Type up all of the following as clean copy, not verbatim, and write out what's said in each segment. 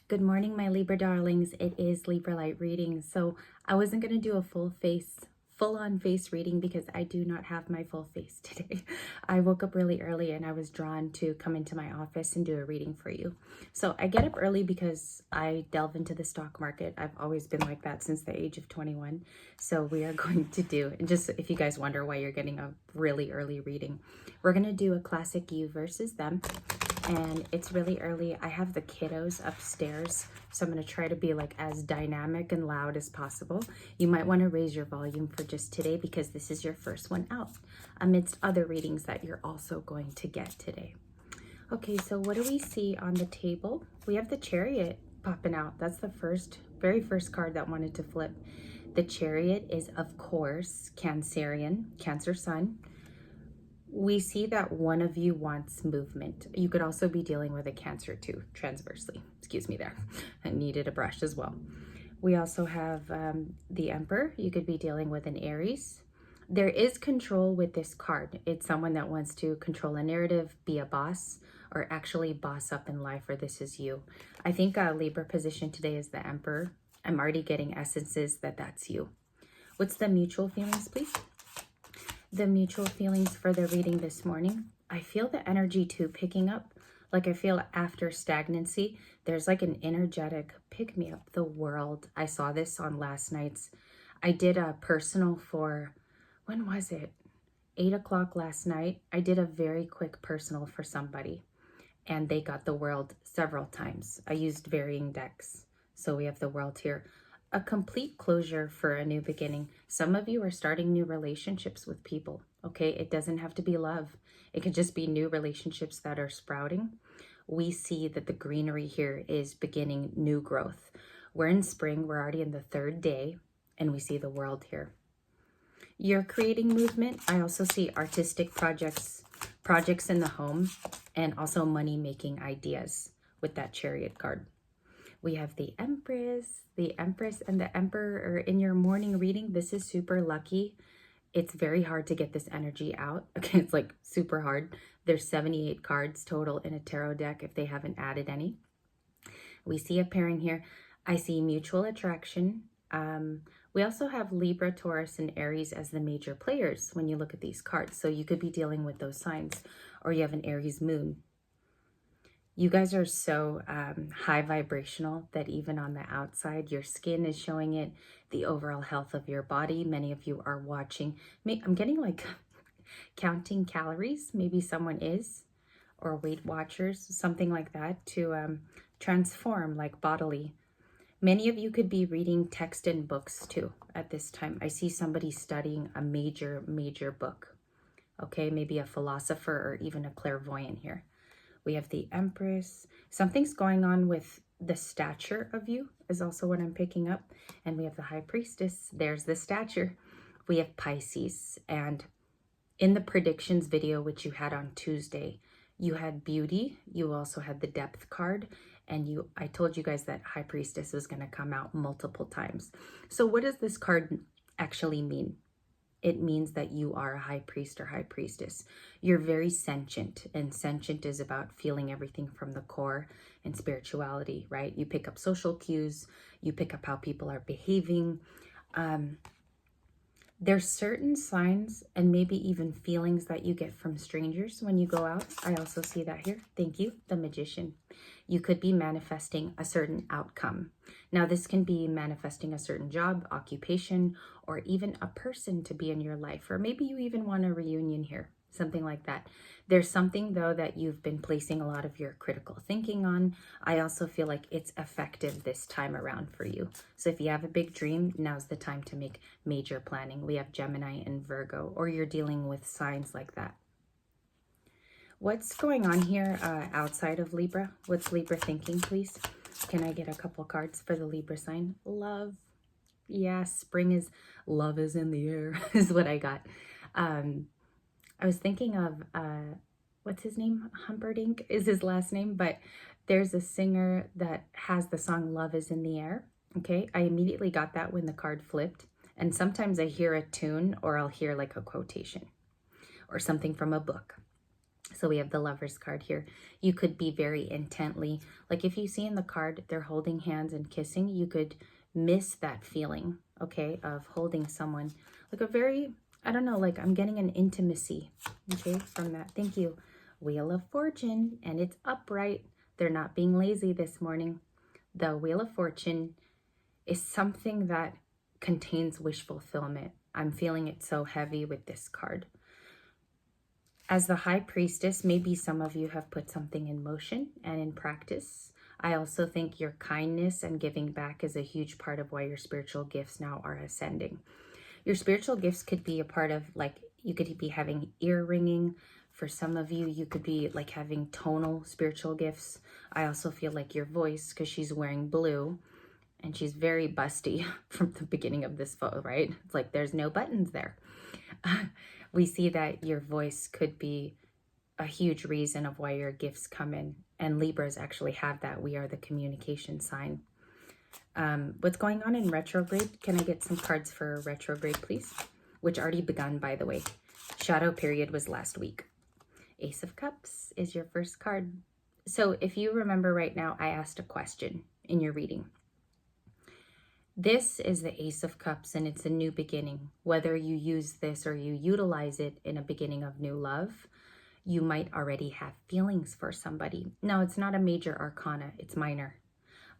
Good morning, my Libra darlings. It is Libra Light reading. So I wasn't going to do a full on face reading because I do not have my full face today. I woke up really early and I was drawn to come into my office and do a reading for you. So I get up early because I delve into the stock market. I've always been like that since the age of 21. So we are going to do, and just if you guys wonder why you're getting a really early reading, we're going to do a classic you versus them. And it's really early. I have the kiddos upstairs, so I'm going to try to be like as dynamic and loud as possible. You might want to raise your volume for just today because this is your first one out amidst other readings that you're also going to get today. Okay, so what do we see on the table? We have the Chariot popping out. That's the very first card that wanted to flip. The Chariot is, of course, Cancerian, Cancer Sun. We see that one of you wants movement. You could also be dealing with a Cancer too, transversely. Excuse me there. I needed a brush as well. We also have the Emperor. You could be dealing with an Aries. There is control with this card. It's someone that wants to control a narrative, be a boss, or actually boss up in life, or this is you. I think Libra position today is the Emperor. I'm already getting essences that that's you. What's the mutual feelings, please? The mutual feelings for the reading this morning. I feel the energy too picking up. Like I feel after stagnancy, there's like an energetic pick me up the world. I saw this on last night's. I did a personal for, when was it? 8 o'clock last night. I did a very quick personal for somebody and they got the world several times. I used varying decks. So we have the world here. A complete closure for a new beginning. Some of you are starting new relationships with people, okay? It doesn't have to be love. It could just be new relationships that are sprouting. We see that the greenery here is beginning new growth. We're in spring, we're already in the 3rd day, and we see the world here. You're creating movement. I also see artistic projects in the home, and also money-making ideas with that Chariot card. We have the Empress and the Emperor are in your morning reading. This is super lucky. It's very hard to get this energy out. Okay, it's like super hard. There's 78 cards total in a tarot deck if they haven't added any. We see a pairing here. I see mutual attraction. We also have Libra, Taurus, and Aries as the major players when you look at these cards. So you could be dealing with those signs, or you have an Aries moon. You guys are so high vibrational that even on the outside, your skin is showing it, the overall health of your body. Many of you are watching. I'm getting like counting calories. Maybe someone is, or Weight Watchers, something like that to transform like bodily. Many of you could be reading text and books too at this time. I see somebody studying a major book. Okay, maybe a philosopher or even a clairvoyant here. We have the Empress. Something's going on with the stature of you is also what I'm picking up. And we have the High Priestess. There's the stature. We have Pisces. And in the predictions video, which you had on Tuesday, you had beauty. You also had the depth card. And I told you guys that High Priestess was going to come out multiple times. So what does this card actually mean? It means that you are a high priest or high priestess. You're very sentient, and sentient is about feeling everything from the core and spirituality, right? You pick up social cues, you pick up how people are behaving. There's certain signs and maybe even feelings that you get from strangers when you go out. I also see that here. Thank you, the Magician. You could be manifesting a certain outcome. Now, this can be manifesting a certain job, occupation, or even a person to be in your life. Or maybe you even want a reunion here, something like that. There's something, though, that you've been placing a lot of your critical thinking on. I also feel like it's effective this time around for you. So if you have a big dream, now's the time to make major planning. We have Gemini and Virgo, or you're dealing with signs like that. What's going on here outside of Libra? What's Libra thinking, please? Can I get a couple cards for the Libra sign? Love. Yeah, spring is, love is in the air is what I got. I was thinking of, what's his name? Humperdinck is his last name, but there's a singer that has the song Love is in the Air. Okay, I immediately got that when the card flipped. And sometimes I hear a tune or I'll hear like a quotation or something from a book. So we have the Lovers card here. You could be very intently, like if you see in the card, they're holding hands and kissing, you could miss that feeling, okay, of holding someone. Like a very, I don't know, like I'm getting an intimacy, okay, from that. Thank you. Wheel of Fortune, and it's upright. They're not being lazy this morning. The Wheel of Fortune is something that contains wish fulfillment. I'm feeling it so heavy with this card. As the High Priestess, maybe some of you have put something in motion and in practice. I also think your kindness and giving back is a huge part of why your spiritual gifts now are ascending. Your spiritual gifts could be a part of, like, you could be having ear ringing. For some of you, you could be like having tonal spiritual gifts. I also feel like your voice, because she's wearing blue and she's very busty from the beginning of this photo, right? It's like there's no buttons there. We see that your voice could be a huge reason of why your gifts come in. And Libras actually have that. We are the communication sign. What's going on in retrograde? Can I get some cards for retrograde, please? Which already begun, by the way. Shadow period was last week. Ace of Cups is your first card. So if you remember right now, I asked a question in your reading. This is the Ace of Cups, and it's a new beginning. Whether you use this or you utilize it in a beginning of new love, you might already have feelings for somebody. Now, it's not a major arcana, it's minor,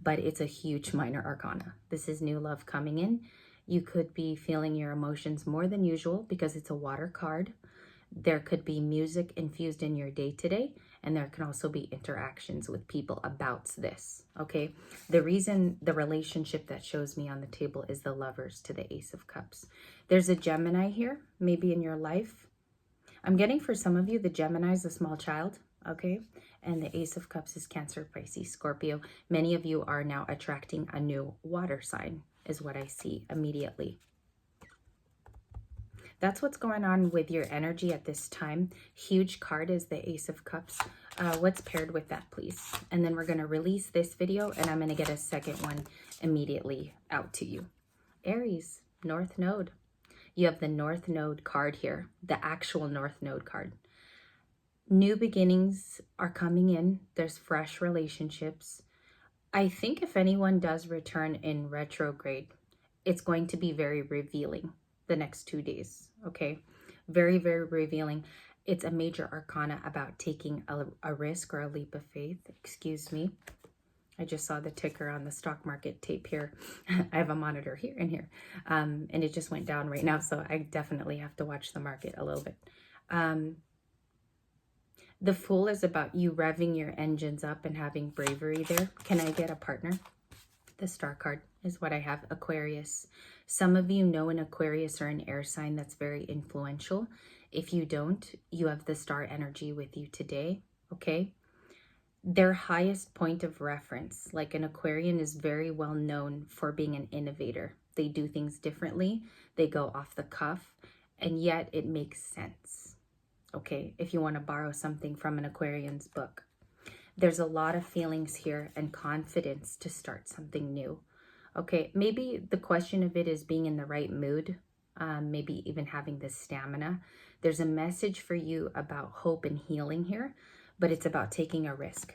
but it's a huge minor arcana. This is new love coming in. You could be feeling your emotions more than usual because it's a water card. There could be music infused in your day today, and there can also be interactions with people about this, okay? The reason, the relationship that shows me on the table is the Lovers to the Ace of Cups. There's a Gemini here, maybe in your life. I'm getting for some of you, the Gemini is a small child, okay? And the Ace of Cups is Cancer, Pisces, Scorpio. Many of you are now attracting a new water sign, is what I see immediately. That's what's going on with your energy at this time. Huge card is the Ace of Cups. What's paired with that, please? And then we're going to release this video, and I'm going to get a second one immediately out to you. Aries, North Node. You have the North Node card here, the actual North Node card. New beginnings are coming in. There's fresh relationships. I think if anyone does return in retrograde, it's going to be very revealing the next 2 days, okay? Very, very revealing. It's a major arcana about taking a risk or a leap of faith. Excuse me. I just saw the ticker on the stock market tape here. I have a monitor here and here. And it just went down right now, so I definitely have to watch the market a little bit. The Fool is about you revving your engines up and having bravery there. Can I get a partner? The Star card is what I have, Aquarius. Some of you know an Aquarius or an air sign that's very influential. If you don't, you have the Star energy with you today, okay? Their highest point of reference, like an Aquarian, is very well known for being an innovator. They do things differently. They go off the cuff, and yet it makes sense, okay? If you want to borrow something from an Aquarian's book. There's a lot of feelings here and confidence to start something new. Okay, maybe the question of it is being in the right mood, maybe even having the stamina. There's a message for you about hope and healing here, but it's about taking a risk.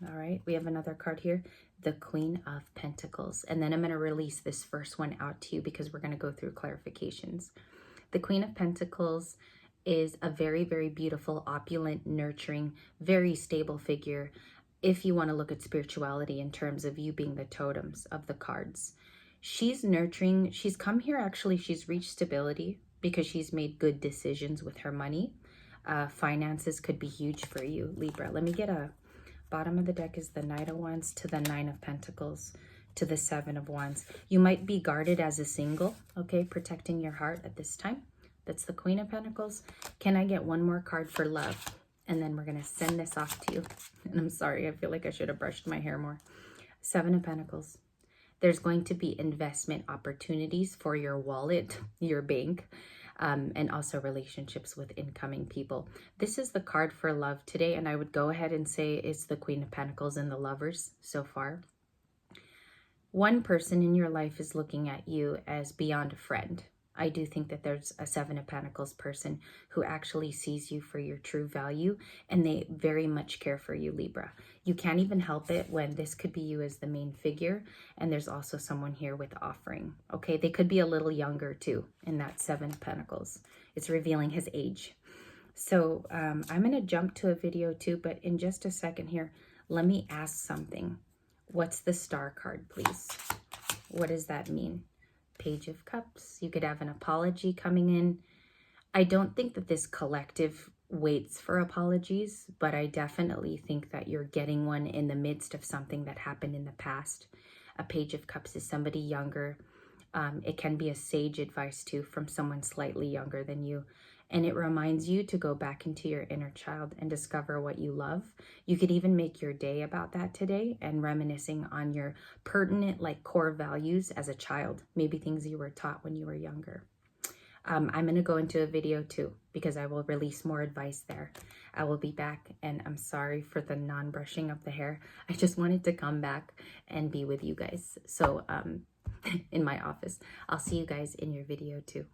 All right, we have another card here, the Queen of Pentacles. And then I'm going to release this first one out to you because we're going to go through clarifications. The Queen of Pentacles is a very, very beautiful, opulent, nurturing, very stable figure. If you want to look at spirituality in terms of you being the totems of the cards. She's nurturing. She's come here, actually, she's reached stability because she's made good decisions with her money. Finances could be huge for you, Libra. Let me get a bottom of the deck is the Knight of Wands to the Nine of Pentacles to the Seven of Wands. You might be guarded as a single, okay, protecting your heart at this time. That's the Queen of Pentacles. Can I get one more card for love? And then we're going to send this off to you. And I'm sorry, I feel like I should have brushed my hair more. Seven of Pentacles. There's going to be investment opportunities for your wallet, your bank, and also relationships with incoming people. This is the card for love today, and I would go ahead and say it's the Queen of Pentacles and the Lovers so far. One person in your life is looking at you as beyond a friend. I do think that there's a Seven of Pentacles person who actually sees you for your true value, and they very much care for you, Libra. You can't even help it when this could be you as the main figure, and there's also someone here with offering. Okay, they could be a little younger too in that Seven of Pentacles. It's revealing his age. So I'm going to jump to a video too, but in just a second here, let me ask something. What's the Star card, please? What does that mean? Page of Cups. You could have an apology coming in. I don't think that this collective waits for apologies, but I definitely think that you're getting one in the midst of something that happened in the past. A Page of Cups is somebody younger. It can be a sage advice too from someone slightly younger than you. And it reminds you to go back into your inner child and discover what you love. You could even make your day about that today and reminiscing on your pertinent, like, core values as a child, maybe things you were taught when you were younger. I'm going to go into a video too because I will release more advice there. I will be back, and I'm sorry for the non-brushing of the hair. I just wanted to come back and be with you guys. So in my office. I'll see you guys in your video too.